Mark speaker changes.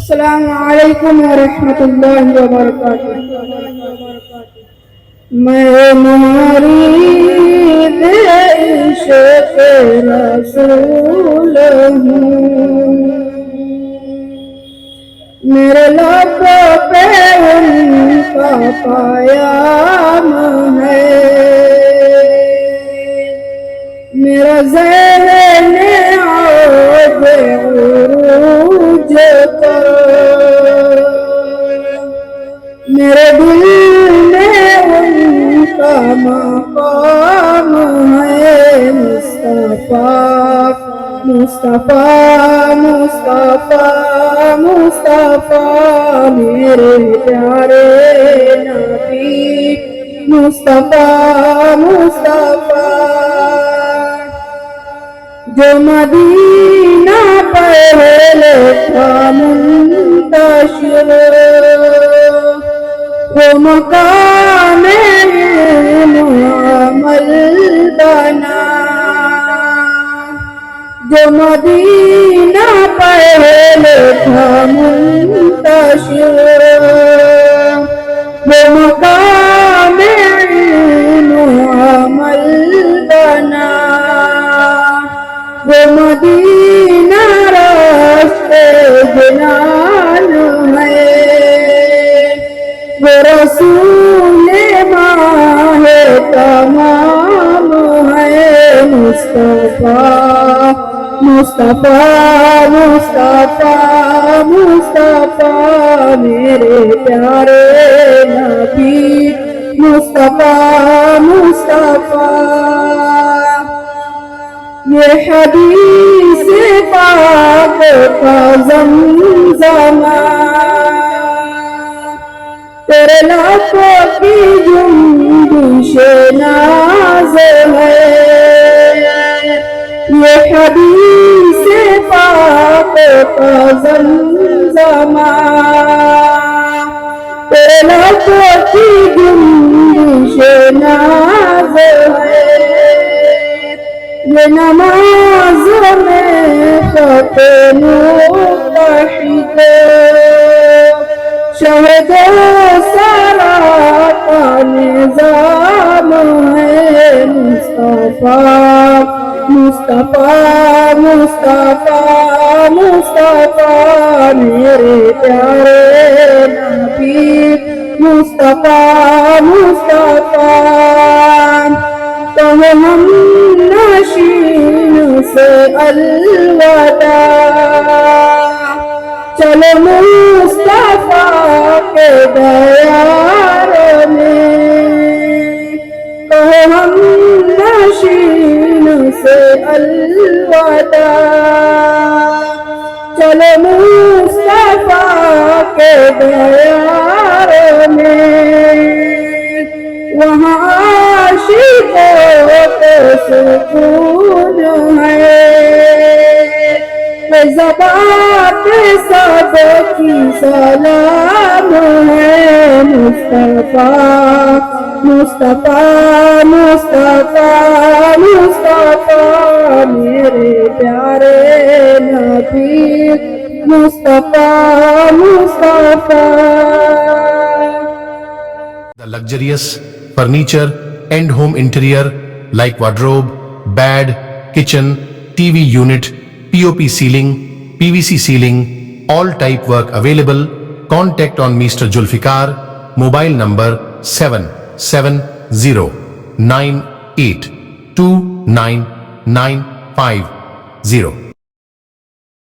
Speaker 1: السلام علیکم ورحمۃ اللہ وبرکاتہ۔ میں مرید عشق رسول ہوں، میرے لبوں پہ ان کا پیام ہے، میرا ذہن عود عروج پر، میرے دل میں ان کا مقام ہے۔ مصطفیٰ مصطفیٰ مصطفیٰ مصطفیٰ میرے پیارے نبی مصطفیٰ مصطفیٰ، جو مدینہ پہلے تھا منتشر، وہ مقام علم و عمل بنا، جو مدینہ پہلے تھا منتشر، وہ مقام علم و عمل بنا، وہ مدینہ راستے جنان ہے، وہ رسول ماہ تمام ہے۔ مصطفیٰ مصطفیٰ مصطفیٰ مصطفیٰ میرے پیارے نبی مصطفیٰ مصطفیٰ، یہ حدیث پاک کا زمزمہ تیرے لبوں کی جنبش ناز ہے، یہ حدیث پاک کا زمزمہ تیرے لبوں کی جنبش ناز ہے، یہ نماز میں خط متحد شہد و صلاۃ کا نظام ہے۔ مصطفیٰ مصطفیٰ مصطفیٰ مصطفیٰ میرے پیارے نبی مصطفیٰ مصطفیٰ، تو ہم نشین سے الوداع، چلو مصطفیٰ کے دیار میں، کہو ہم نشین سے الوداع، چلو مصطفیٰ کے دیار میں، وہاں عاشقوں کو سکون ہے، زبان سب کی سلام ہے۔ مصطفیٰ مصطفیٰ مصطفیٰ مصطفیٰ میرے پیارے نبی Mustafa Mustafa.
Speaker 2: The luxurious furniture and home interior like wardrobe, bed, kitchen, TV unit, POP ceiling, PVC ceiling, all type work available. Contact on Mr. Zulfikar, mobile number 7709829950.